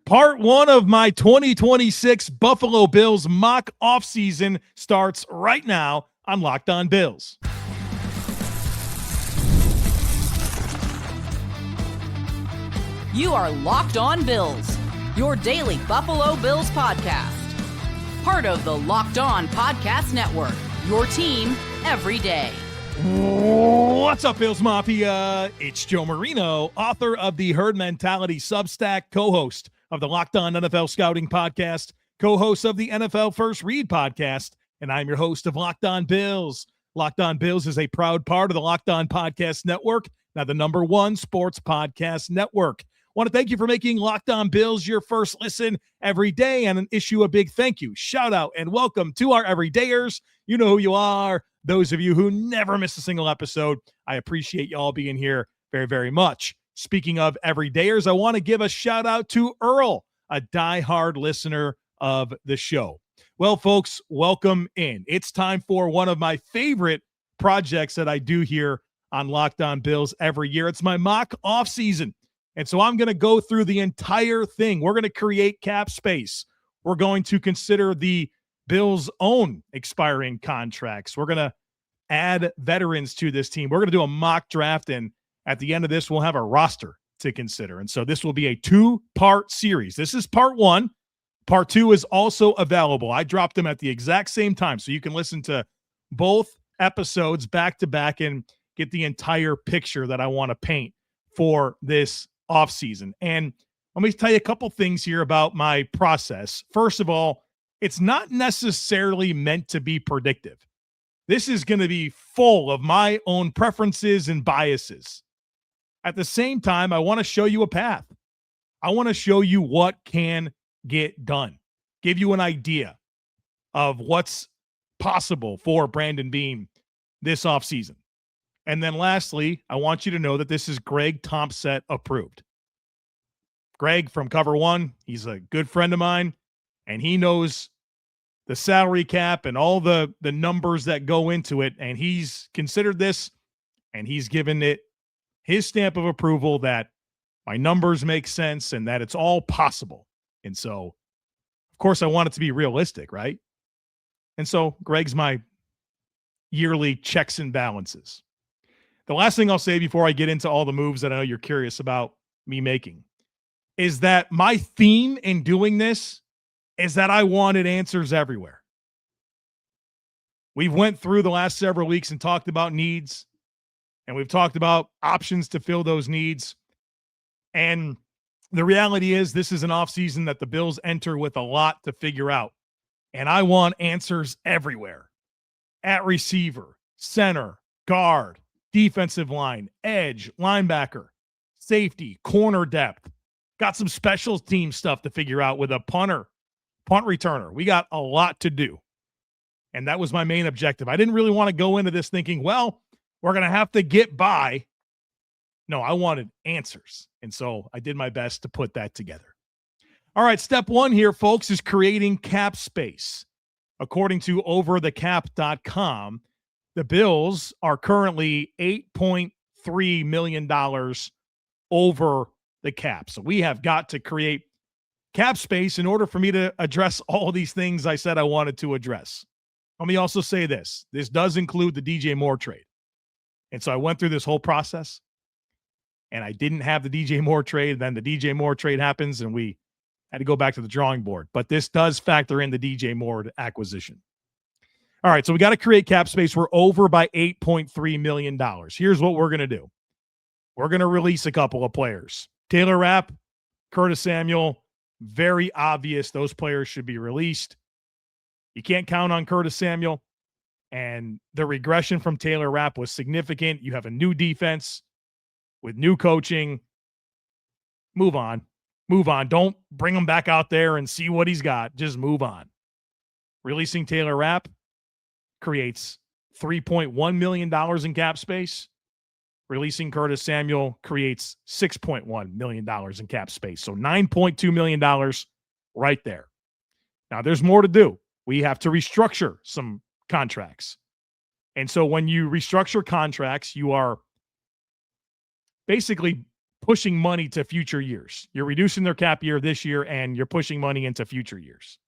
Part one of my 2026 Buffalo Bills mock offseason starts right now on Locked On Bills. You are Locked On Bills, your daily Buffalo Bills podcast. Part of the Locked On Podcast Network, your team every day. What's up, Bills Mafia? It's Joe Marino, author of the Herd Mentality Substack, co-host of the Locked On NFL Scouting Podcast, co-host of the NFL First Read Podcast, and I'm your host of Locked On Bills. Locked On Bills is a proud part of the Locked On Podcast Network, now the #1 sports podcast network. Want to thank you for making Locked On Bills your first listen every day and issue a big thank you, shout out, and welcome to our everydayers. You know who you are. Those of you who never miss a single episode, I appreciate y'all being here very, very much. Speaking of everydayers, I want to give a shout out to Earl, a diehard listener of the show. Well, folks, welcome in. It's time for one of my favorite projects that I do here on Locked On Bills every year. It's my mock offseason. And so I'm going to go through the entire thing. We're going to create cap space. We're going to consider the Bills' own expiring contracts. We're going to add veterans to this team. We're going to do a mock draft, and at the end of this, we'll have a roster to consider. And so this will be a two-part series. This is part one. Part two is also available. I dropped them at the exact same time, so you can listen to both episodes back-to-back and get the entire picture that I want to paint for this offseason. And let me tell you a couple things here about my process. First of all, it's not necessarily meant to be predictive. This is going to be full of my own preferences and biases. At the same time, I want to show you a path. I want to show you what can get done, give you an idea of what's possible for Brandon Beane this offseason. And then lastly, I want you to know that this is Greg Thompson approved. Greg from Cover One, he's a good friend of mine, and he knows the salary cap and all the numbers that go into it, and he's considered this, and he's given it his stamp of approval that my numbers make sense and that it's all possible. And so, of course, I want it to be realistic, right? And so Greg's my yearly checks and balances. The last thing I'll say before I get into all the moves that I know you're curious about me making is that my theme in doing this is that I wanted answers everywhere. We've went through the last several weeks and talked about needs, and we've talked about options to fill those needs. And the reality is this is an offseason that the Bills enter with a lot to figure out. And I want answers everywhere. At receiver, center, guard, defensive line, edge, linebacker, safety, corner depth. Got some special team stuff to figure out with a punt returner. We got a lot to do. And that was my main objective. I didn't really want to go into this thinking, well, we're going to have to get by. No, I wanted answers. And so I did my best to put that together. All right, step one here, folks, is creating cap space. According to overthecap.com, the Bills are currently $8.3 million over the cap. So we have got to create cap space in order for me to address all these things I said I wanted to address. Let me also say this. This does include the DJ Moore trade. And so I went through this whole process, and I didn't have the DJ Moore trade. Then the DJ Moore trade happens, and we had to go back to the drawing board. But this does factor in the DJ Moore acquisition. All right, so we got to create cap space. We're over by $8.3 million. Here's what we're going to do. We're going to release a couple of players. Taylor Rapp, Curtis Samuel, very obvious those players should be released. You can't count on Curtis Samuel, and the regression from Taylor Rapp was significant. You have a new defense with new coaching. Move on. Move on. Don't bring him back out there and see what he's got. Just move on. Releasing Taylor Rapp creates $3.1 million in cap space. Releasing Curtis Samuel creates $6.1 million in cap space. So $9.2 million right there. Now, there's more to do. We have to restructure some contracts. And so when you restructure contracts, you are basically pushing money to future years. You're reducing their cap year this year, and you're pushing money into future years,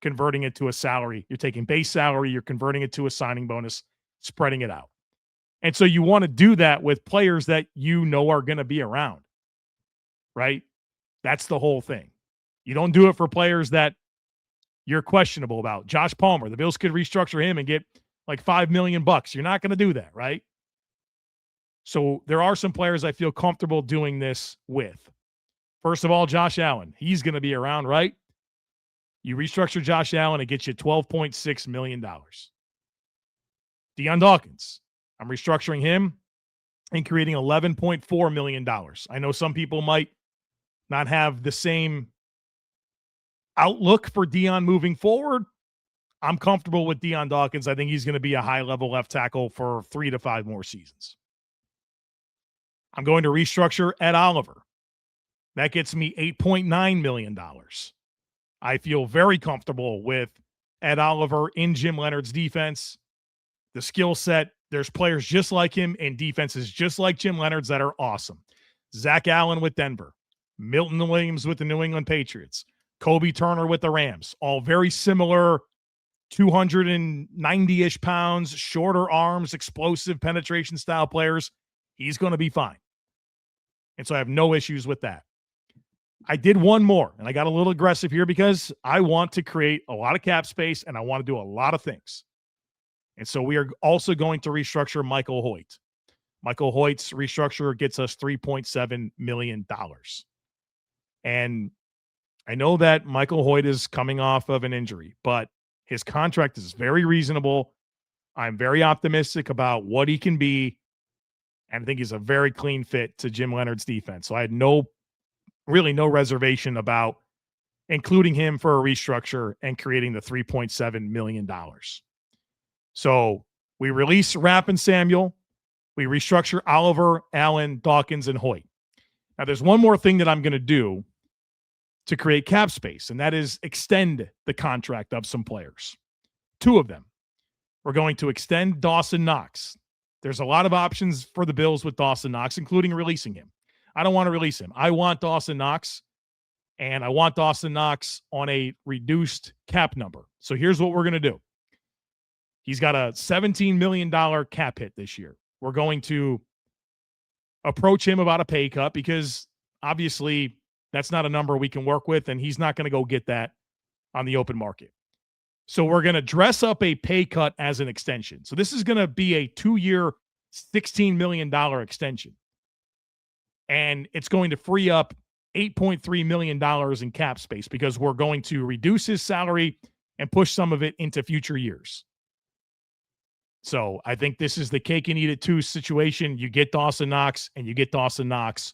converting it to a salary. You're taking base salary, you're converting it to a signing bonus, spreading it out. And so you want to do that with players that you know are going to be around, right? That's the whole thing. You don't do it for players that you're questionable about. Josh Palmer, the Bills could restructure him and get like $5 million. You're not going to do that, right? So there are some players I feel comfortable doing this with. First of all, Josh Allen. He's going to be around, right? You restructure Josh Allen, it gets you $12.6 million. Dion Dawkins. I'm restructuring him and creating $11.4 million. I know some people might not have the same outlook for Dion moving forward. I'm comfortable with Dion Dawkins. I think he's going to be a high-level left tackle for 3 to 5 more seasons. I'm going to restructure Ed Oliver. That gets me $8.9 million. I feel very comfortable with Ed Oliver in Jim Leonhard's defense. The skill set, there's players just like him in defenses just like Jim Leonhard's that are awesome. Zach Allen with Denver. Milton Williams with the New England Patriots. Kobe Turner with the Rams. All very similar, 290-ish pounds, shorter arms, explosive penetration style players. He's going to be fine. And so I have no issues with that. I did one more, and I got a little aggressive here because I want to create a lot of cap space, and I want to do a lot of things. And so we are also going to restructure Michael Hoyt. Michael Hoyt's restructure gets us $3.7 million. And I know that Michael Hoyt is coming off of an injury, but his contract is very reasonable. I'm very optimistic about what he can be. And I think he's a very clean fit to Jim Leonhard's defense. So I had really no reservation about including him for a restructure and creating the $3.7 million. So we release Rapp and Samuel. We restructure Oliver, Allen, Dawkins, and Hoyt. Now there's one more thing that I'm going to do to create cap space, and that is extend the contract of some players. 2 of them. We're going to extend Dawson Knox. There's a lot of options for the Bills with Dawson Knox, including releasing him. I don't want to release him. I want Dawson Knox, and I want Dawson Knox on a reduced cap number. So here's what we're going to do. He's got a $17 million cap hit this year. We're going to approach him about a pay cut because obviously that's not a number we can work with, and he's not going to go get that on the open market. So we're going to dress up a pay cut as an extension. So this is going to be a 2-year, $16 million extension. And it's going to free up $8.3 million in cap space because we're going to reduce his salary and push some of it into future years. So I think this is the cake and eat it too situation. You get Dawson Knox, and you get Dawson Knox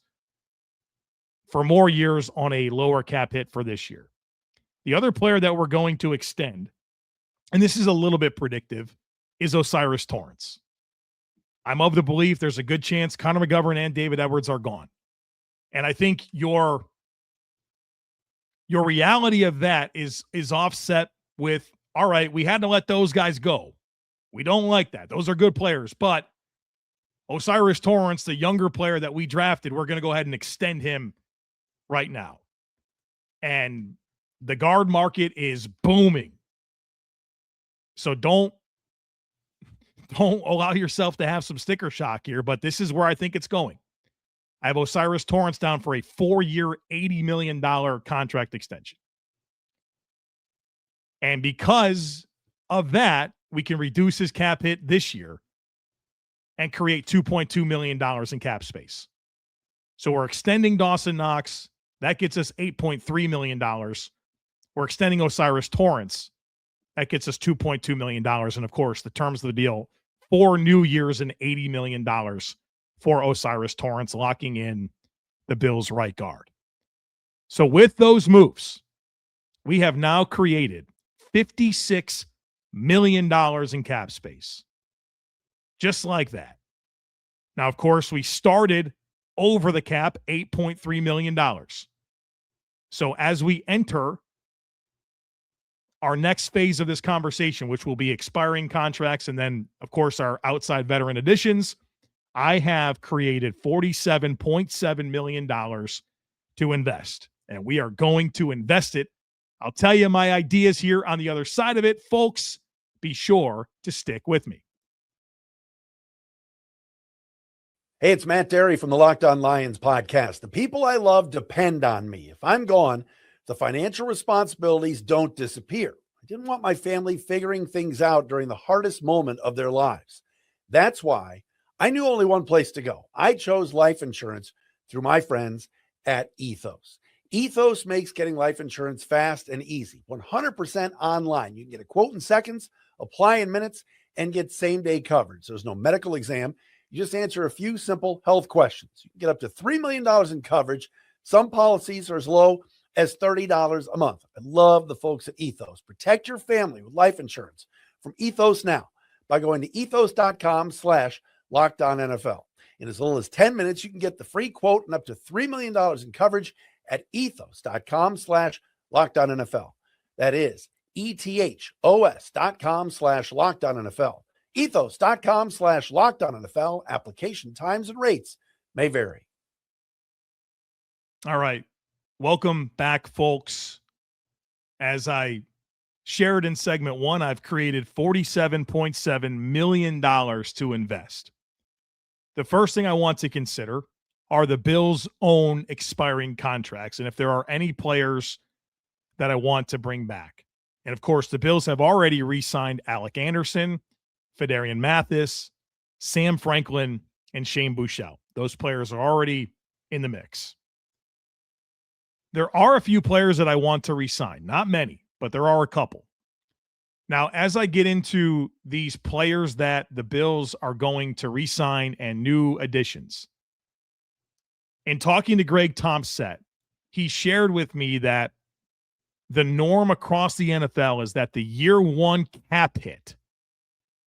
for more years on a lower cap hit for this year. The other player that we're going to extend, and this is a little bit predictive, is O'Cyrus Torrence. I'm of the belief there's a good chance Connor McGovern and David Edwards are gone. And I think your reality of that is offset with, all right, we had to let those guys go. We don't like that. Those are good players. But O'Cyrus Torrence, the younger player that we drafted, we're going to go ahead and extend him right now. And the guard market is booming. So don't allow yourself to have some sticker shock here, but this is where I think it's going. I have O'Cyrus Torrence down for a 4-year, $80 million contract extension. And because of that, we can reduce his cap hit this year and create $2.2 million in cap space. So we're extending Dawson Knox. That gets us $8.3 million. We're extending O'Cyrus Torrence. That gets us $2.2 million. And, of course, the terms of the deal, 4 new years and $80 million for O'Cyrus Torrence, locking in the Bills' right guard. So with those moves, we have now created $56 million in cap space. Just like that. Now, of course, we started over the cap, $8.3 million. So as we enter our next phase of this conversation, which will be expiring contracts and then, of course, our outside veteran additions, I have created $47.7 million to invest, and we are going to invest it. I'll tell you my ideas here on the other side of it. Folks, be sure to stick with me. Hey, it's Matt Derry from the Locked On Lions podcast. The people I love depend on me. If I'm gone, the financial responsibilities don't disappear. I didn't want my family figuring things out during the hardest moment of their lives. That's why I knew only one place to go. I chose life insurance through my friends at Ethos. Ethos makes getting life insurance fast and easy, 100% online. You can get a quote in seconds, apply in minutes, and get same-day coverage. There's no medical exam. You just answer a few simple health questions. You can get up to $3 million in coverage. Some policies are as low as $30 a month. I love the folks at Ethos. Protect your family with life insurance from Ethos now by going to ethos.com/LockedOnNFL. In as little as 10 minutes, you can get the free quote and up to $3 million in coverage at ethos.com/LockedOnNFL. That is ethos.com/LockedOnNFL. Ethos.com/LockedOnNFL. Application times and rates may vary. All right. Welcome back, folks. As I shared in segment one, I've created $47.7 million to invest. The first thing I want to consider are the Bills' own expiring contracts, and if there are any players that I want to bring back. And, of course, the Bills have already re-signed Alec Anderson, Fedarian Mathis, Sam Franklin, and Shane Buechele. Those players are already in the mix. There are a few players that I want to re-sign. Not many, but there are a couple. Now, as I get into these players that the Bills are going to re-sign and new additions, in talking to Greg Thompson, he shared with me that the norm across the NFL is that the year one cap hit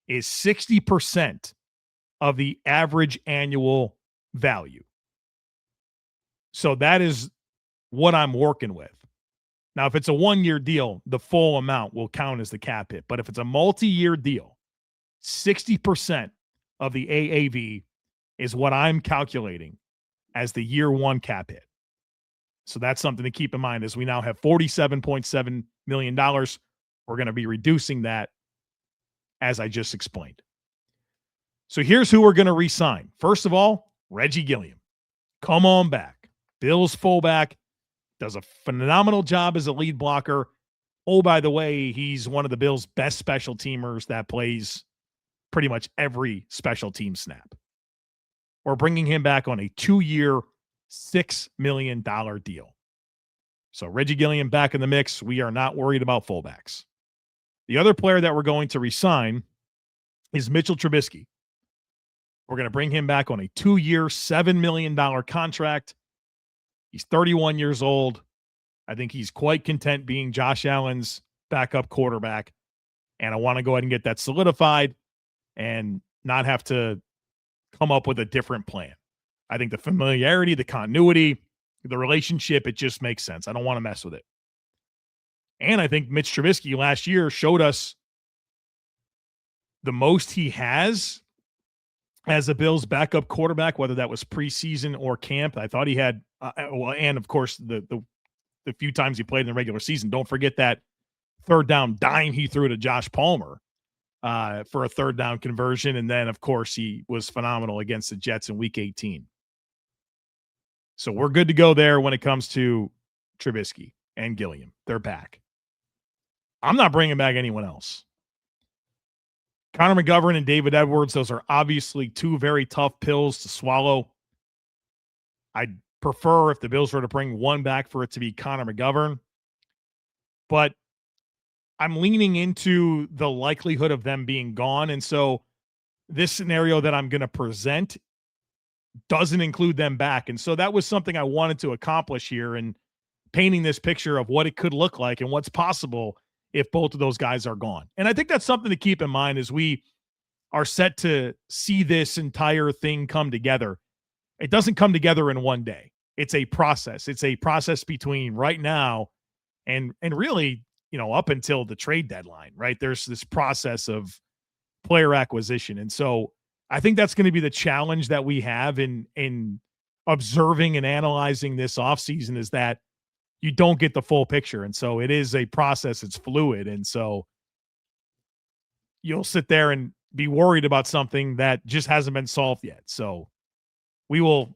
is 60% of the average annual value. So that is what I'm working with. Now, if it's a one-year deal, the full amount will count as the cap hit. But if it's a multi-year deal, 60% of the AAV is what I'm calculating as the year one cap hit. So that's something to keep in mind as we now have $47.7 million. We're going to be reducing that as I just explained. So here's who we're going to re-sign. First of all, Reggie Gilliam. Come on back. Bills fullback. Does a phenomenal job as a lead blocker. Oh, by the way, he's one of the Bills' best special teamers that plays pretty much every special team snap. We're bringing him back on a 2-year, $6 million deal. So Reggie Gilliam back in the mix. We are not worried about fullbacks. The other player that we're going to re-sign is Mitchell Trubisky. We're going to bring him back on a 2-year, $7 million contract. He's 31 years old. I think he's quite content being Josh Allen's backup quarterback. And I want to go ahead and get that solidified and not have to come up with a different plan. I think the familiarity, the continuity, the relationship, it just makes sense. I don't want to mess with it. And I think Mitch Trubisky last year showed us the most he has as a Bills backup quarterback, whether that was preseason or camp. I thought he had, and of course, the few times he played in the regular season. Don't forget that third down dime he threw to Josh Palmer for a third down conversion. And then, of course, he was phenomenal against the Jets in Week 18. So we're good to go there when it comes to Trubisky and Gilliam. They're back. I'm not bringing back anyone else. Connor McGovern and David Edwards, those are obviously two very tough pills to swallow. I'd prefer if the Bills were to bring one back for it to be Connor McGovern. But I'm leaning into the likelihood of them being gone. And so this scenario that I'm going to present doesn't include them back. And so that was something I wanted to accomplish here in painting this picture of what it could look like and what's possible if both of those guys are gone. And I think that's something to keep in mind as we are set to see this entire thing come together. It doesn't come together in one day. It's a process. It's a process between right now and really, up until the trade deadline, right? There's this process of player acquisition. And so I think that's going to be the challenge that we have in observing and analyzing this offseason, is that you don't get the full picture. And so it is a process. It's fluid. And so you'll sit there and be worried about something that just hasn't been solved yet. So we will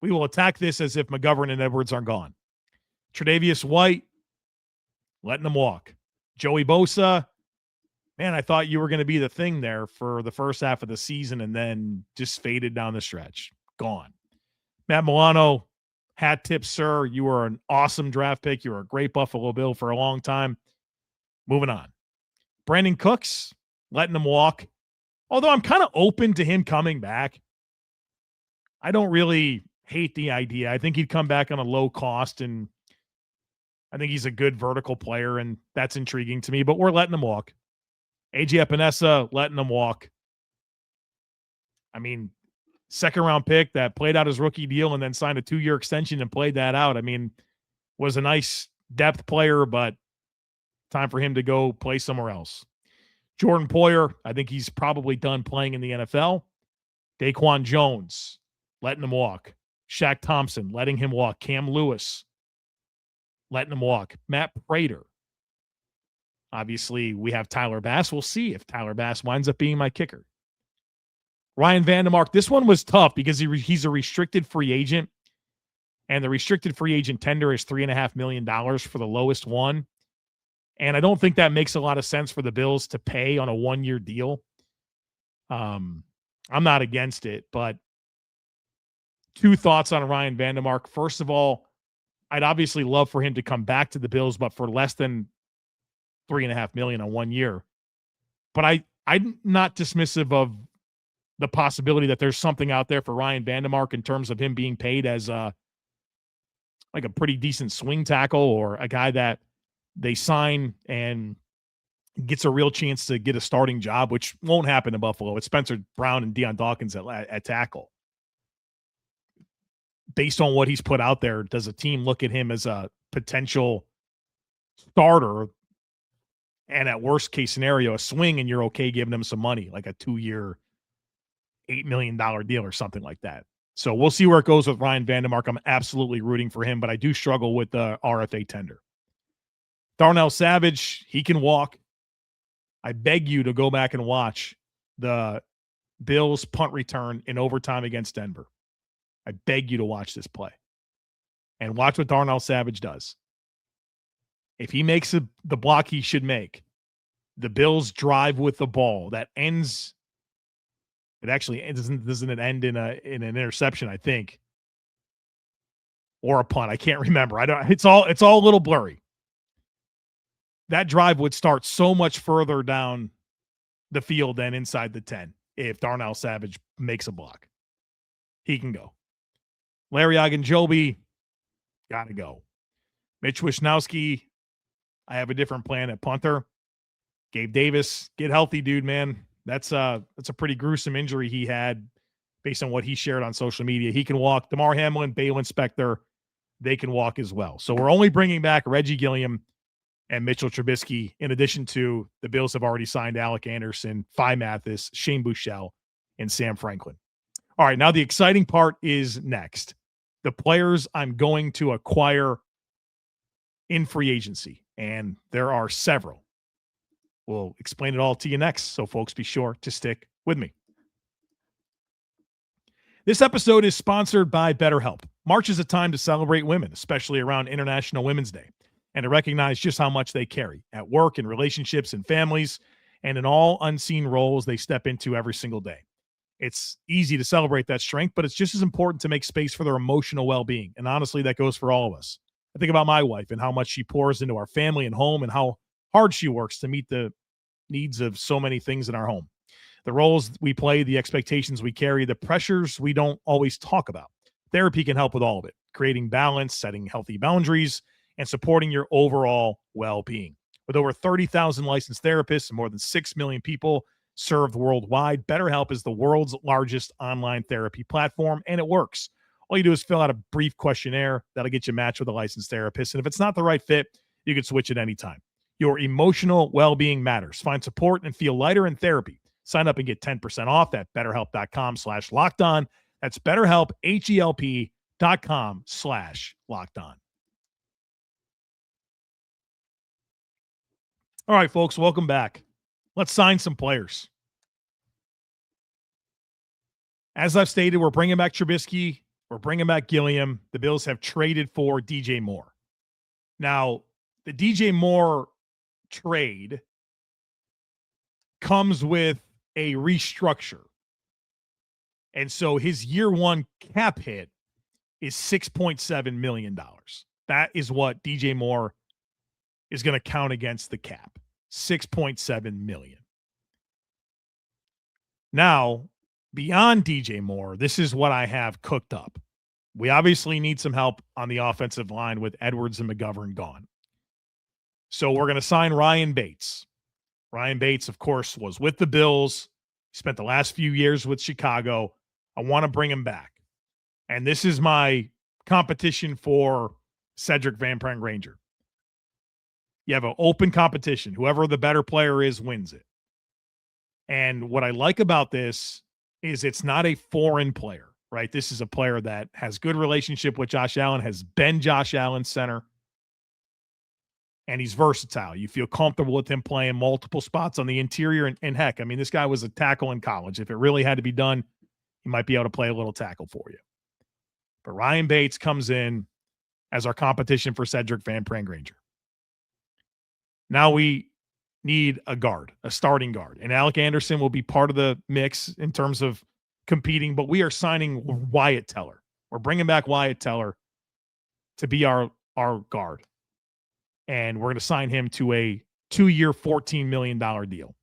attack this as if McGovern and Edwards are gone. Tre'Davious White, letting them walk. Joey Bosa, man, I thought you were going to be the thing there for the first half of the season and then just faded down the stretch. Gone. Matt Milano, hat tip, sir. You were an awesome draft pick. You were a great Buffalo Bill for a long time. Moving on. Brandon Cooks, letting him walk. Although I'm kind of open to him coming back. I don't really hate the idea. I think he'd come back on a low cost, and I think he's a good vertical player, and that's intriguing to me, but we're letting him walk. AJ Epinesa, letting him walk. I mean, second-round pick that played out his rookie deal and then signed a 2-year extension and played that out. I mean, was a nice depth player, but time for him to go play somewhere else. Jordan Poyer, I think he's probably done playing in the NFL. Daquan Jones, letting him walk. Shaq Thompson, letting him walk. Cam Lewis, letting him walk. Matt Prater. Obviously, we have Tyler Bass. We'll see if Tyler Bass winds up being my kicker. Ryan Vandermark, this one was tough because he's a restricted free agent, and the restricted free agent tender is $3.5 million for the lowest one. And I don't think that makes a lot of sense for the Bills to pay on a 1-year deal. I'm not against it, but two thoughts on Ryan Vandermark. First of all, I'd obviously love for him to come back to the Bills, but for less than $3.5 million on 1 year. But I'm not dismissive of the possibility that there's something out there for Ryan Vandermark in terms of him being paid as like a pretty decent swing tackle, or a guy that they sign and gets a real chance to get a starting job, which won't happen in Buffalo. It's Spencer Brown and Dion Dawkins at tackle. Based on what he's put out there, does a team look at him as a potential starter and at worst case scenario, a swing, and you're okay giving him some money, like a 2-year, $8 million deal or something like that? So we'll see where it goes with Ryan Vandermark. I'm absolutely rooting for him, but I do struggle with the RFA tender. Darnell Savage, he can walk. I beg you to go back and watch the Bills punt return in overtime against Denver. I beg you to watch this play and watch what Darnell Savage does. If he makes the block he should make, the Bills drive with the ball that ends. It actually doesn't it end in an interception, I think, or a punt. I can't remember. It's all a little blurry. That drive would start so much further down the field than inside the 10 if Darnell Savage makes a block. He can go. Larry Ogunjobi, got to go. Mitch Wishnowski, I have a different plan at punter. Gabe Davis, get healthy, dude, man. That's a pretty gruesome injury he had based on what he shared on social media. He can walk. DeMar Hamlin, Balin Spector, they can walk as well. So we're only bringing back Reggie Gilliam and Mitchell Trubisky, in addition to the Bills have already signed Alec Anderson, Phi Mathis, Shane Buechele, and Sam Franklin. All right, now the exciting part is next. The players I'm going to acquire in free agency, and there are several. We'll explain it all to you next, so folks, be sure to stick with me. This episode is sponsored by BetterHelp. March is a time to celebrate women, especially around International Women's Day, and to recognize just how much they carry at work, in relationships, and families, and in all unseen roles they step into every single day. It's easy to celebrate that strength, but it's just as important to make space for their emotional well-being, and honestly, that goes for all of us. I think about my wife and how much she pours into our family and home, and how hard she works to meet the needs of so many things in our home. The roles we play, the expectations we carry, the pressures we don't always talk about. Therapy can help with all of it, creating balance, setting healthy boundaries, and supporting your overall well-being. With over 30,000 licensed therapists and more than 6 million people served worldwide, BetterHelp is the world's largest online therapy platform, and it works. All you do is fill out a brief questionnaire that'll get you matched with a licensed therapist, and if it's not the right fit, you can switch at any time. Your emotional well-being matters. Find support and feel lighter in therapy. Sign up and get 10% off at betterhelp.com/lockedon. That's BetterHelp, HELP.com/lockedon. All right, folks, welcome back. Let's sign some players. As I've stated, we're bringing back Trubisky. We're bringing back Gilliam. The Bills have traded for DJ Moore. Now, the DJ Moore trade comes with a restructure. And so his year one cap hit is $6.7 million. That is what DJ Moore is going to count against the cap. $6.7 million. Now, beyond DJ Moore, this is what I have cooked up. We obviously need some help on the offensive line with Edwards and McGovern gone. So we're going to sign Ryan Bates. Ryan Bates, of course, was with the Bills. He spent the last few years with Chicago. I want to bring him back. And this is my competition for Cedric Van Prank Ranger. You have an open competition. Whoever the better player is wins it. And what I like about this is it's not a foreign player, right? This is a player that has good relationship with Josh Allen, has been Josh Allen's center, and he's versatile. You feel comfortable with him playing multiple spots on the interior. And heck, I mean, this guy was a tackle in college. If it really had to be done, he might be able to play a little tackle for you. But Ryan Bates comes in as our competition for Cedric Van Prank Ranger. Now we need a guard, a starting guard. And Alec Anderson will be part of the mix in terms of competing, but we are signing Wyatt Teller. We're bringing back Wyatt Teller to be our guard. And we're going to sign him to a 2-year, $14 million deal.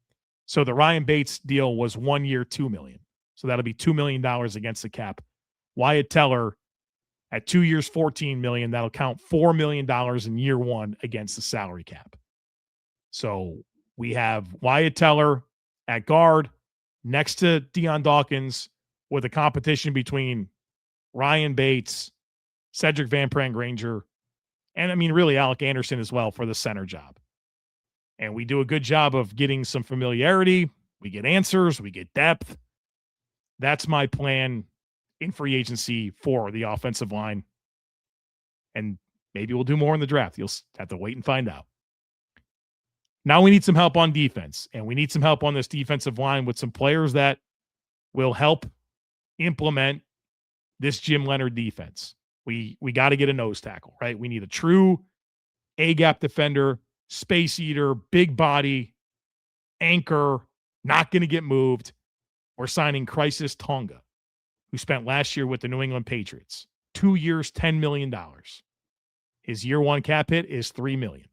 So the Ryan Bates deal was 1 year, $2 million. So that'll be $2 million against the cap. Wyatt Teller at 2 years, $14 million. That'll count $4 million in year one against the salary cap. So we have Wyatt Teller at guard next to Dion Dawkins with a competition between Ryan Bates, Cedric Van Prank Ranger, and I mean, really Alec Anderson as well for the center job. And we do a good job of getting some familiarity. We get answers. We get depth. That's my plan in free agency for the offensive line. And maybe we'll do more in the draft. You'll have to wait and find out. Now we need some help on defense, and we need some help on this defensive line with some players that will help implement this Jim Leonhard defense. We got to get a nose tackle, right? We need a true A-gap defender, space eater, big body, anchor, not going to get moved. We're signing Khyiris Tonga, who spent last year with the New England Patriots. 2 years, $10 million. His year one cap hit is $3 million.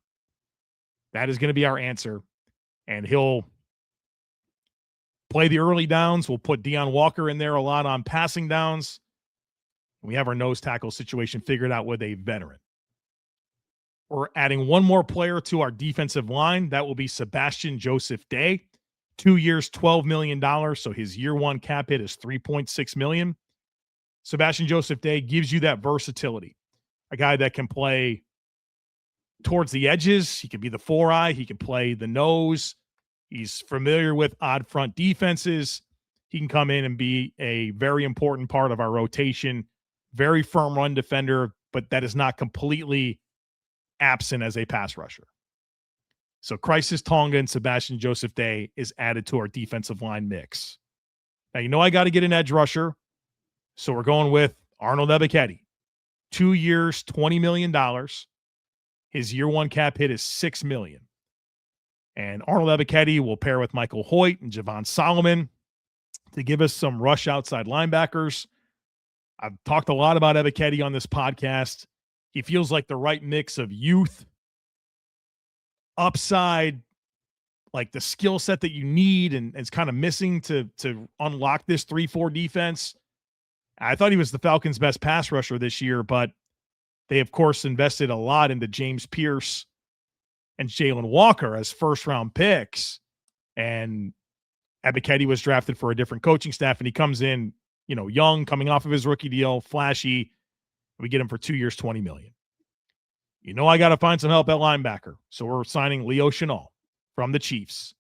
That is going to be our answer. And he'll play the early downs. We'll put Deion Walker in there a lot on passing downs. We have our nose tackle situation figured out with a veteran. We're adding one more player to our defensive line. That will be Sebastian Joseph Day. 2 years, $12 million. So his year one cap hit is $3.6 million. Sebastian Joseph Day gives you that versatility. A guy that can play towards the edges. He can be the 4-eye. He can play the nose. He's familiar with odd front defenses. He can come in and be a very important part of our rotation. Very firm run defender, but that is not completely absent as a pass rusher. So Khyiris Tonga and Sebastian Joseph Day is added to our defensive line mix. Now, you know I got to get an edge rusher, so we're going with Arnold Ebiketie. 2 years, $20 million. His year one cap hit is $6 million. And Arnold Ebiketie will pair with Michael Hoyt and Javon Solomon to give us some rush outside linebackers. I've talked a lot about Ebiketie on this podcast. He feels like the right mix of youth, upside, like the skill set that you need and it's kind of missing to unlock this 3-4 defense. I thought he was the Falcons' best pass rusher this year, but they, of course, invested a lot into James Pierce and Jalen Walker as first-round picks. And Ebiketie was drafted for a different coaching staff, and he comes in, you know, young, coming off of his rookie deal, flashy. We get him for 2 years, $20 million. You know I got to find some help at linebacker. So we're signing Leo Chenal from the Chiefs,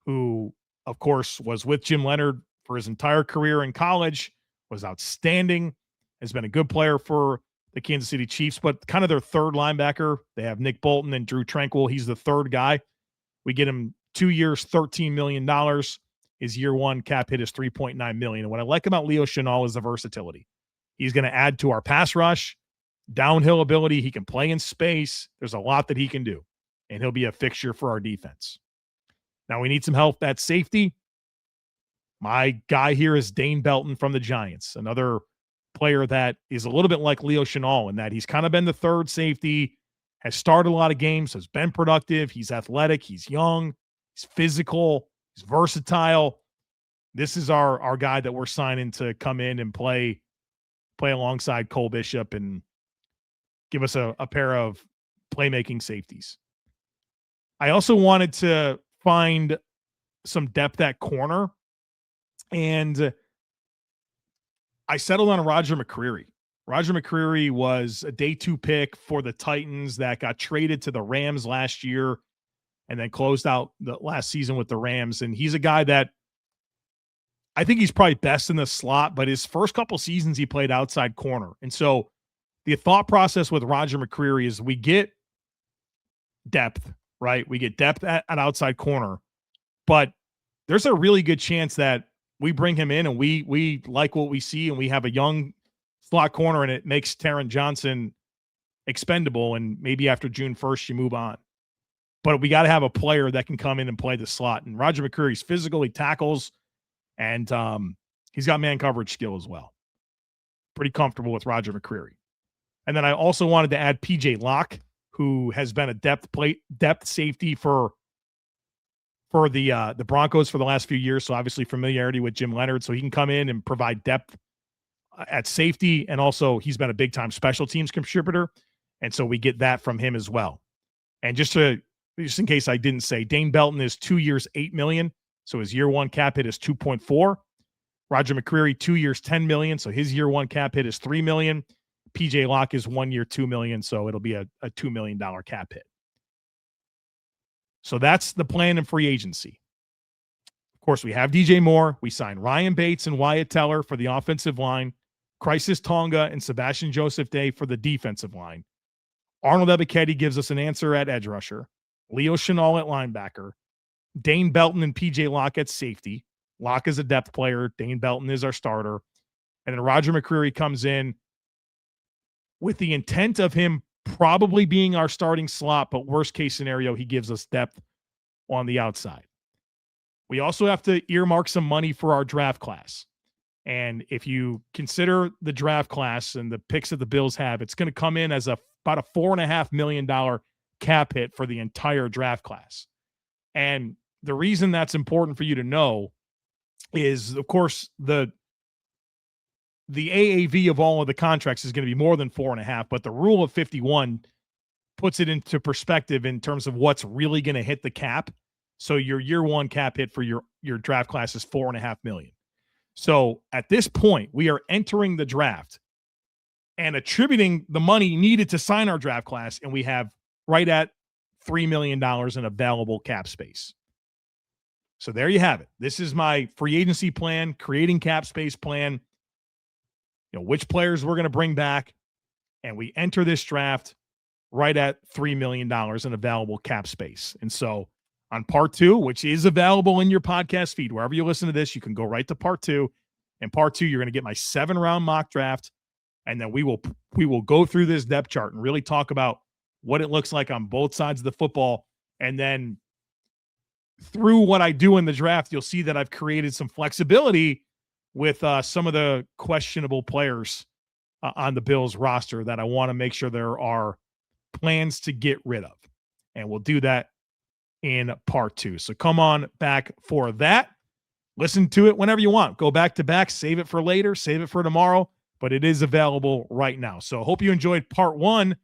who of course, was with Jim Leonhard for his entire career in college, was outstanding, has been a good player for the Kansas City Chiefs, but kind of their third linebacker. They have Nick Bolton and Drew Tranquill. He's the third guy. We get him 2 years, $13 million. His year one cap hit is $3.9 million. And what I like about Leo Chenal is the versatility. He's going to add to our pass rush, downhill ability. He can play in space. There's a lot that he can do, and he'll be a fixture for our defense. Now we need some help at safety. My guy here is Dane Belton from the Giants, another player that is a little bit like Leo Chenal in that he's kind of been the third safety, has started a lot of games, has been productive. He's athletic. He's young. He's physical. He's versatile. This is our guy that we're signing to come in and play alongside Cole Bishop and give us a pair of playmaking safeties. I also wanted to find some depth at corner, and I settled on Roger McCreary. Roger McCreary was a day 2 pick for the Titans that got traded to the Rams last year and then closed out the last season with the Rams. And he's a guy that I think he's probably best in the slot, but his first couple seasons he played outside corner. And so the thought process with Roger McCreary is we get depth, right? We get depth at outside corner, but there's a really good chance that we bring him in and we like what we see and we have a young slot corner and it makes Taron Johnson expendable. And maybe after June 1st, you move on. But we got to have a player that can come in and play the slot. And Roger McCreary's physical, he tackles, and he's got man coverage skill as well. Pretty comfortable with Roger McCreary. And then I also wanted to add PJ Locke, who has been a depth safety for the Broncos for the last few years. So obviously familiarity with Jim Leonhard. So he can come in and provide depth at safety. And also he's been a big time special teams contributor. And so we get that from him as well. And just in case I didn't say, Dane Belton is 2 years, $8 million. So his year one cap hit is 2.4. Roger McCreary, 2 years, $10 million. So his year one cap hit is $3 million. PJ Locke is 1 year, $2 million. So it'll be a $2 million cap hit. So that's the plan in free agency. Of course, we have DJ Moore. We signed Ryan Bates and Wyatt Teller for the offensive line, Khyiris Tonga and Sebastian Joseph Day for the defensive line. Arnold Ebiketie gives us an answer at edge rusher. Leo Chenal at linebacker. Dane Belton and PJ Locke at safety. Locke is a depth player. Dane Belton is our starter. And then Roger McCreary comes in with the intent of him probably being our starting slot, but worst case scenario, he gives us depth on the outside. We also have to earmark some money for our draft class. And if you consider the draft class and the picks that the Bills have, it's going to come in as about a $4.5 million cap hit for the entire draft class. And the reason that's important for you to know is, of course, the AAV of all of the contracts is going to be more than 4.5, but the rule of 51 puts it into perspective in terms of what's really going to hit the cap. So your year one cap hit for your draft class is $4.5 million. So at this point, we are entering the draft and attributing the money needed to sign our draft class, and we have right at $3 million in available cap space. So there you have it. This is my free agency plan, creating cap space plan, which players we're going to bring back, and we enter this draft right at $3 million in available cap space. And so on part 2, which is available in your podcast feed, wherever you listen to this, you can go right to part 2. In part 2, you're going to get my 7-round mock draft, and then we will go through this depth chart and really talk about what it looks like on both sides of the football. And then through what I do in the draft, you'll see that I've created some flexibility with some of the questionable players on the Bills roster that I want to make sure there are plans to get rid of. And we'll do that in part 2. So come on back for that. Listen to it whenever you want. Go back to back, save it for later, save it for tomorrow, but it is available right now. So hope you enjoyed part 1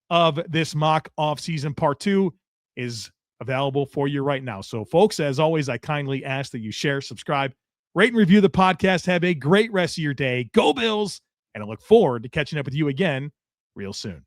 of this mock off-season. Part 2 is available for you right now. So folks, as always, I kindly ask that you share, subscribe, rate and review the podcast. Have a great rest of your day. Go Bills. And I look forward to catching up with you again real soon.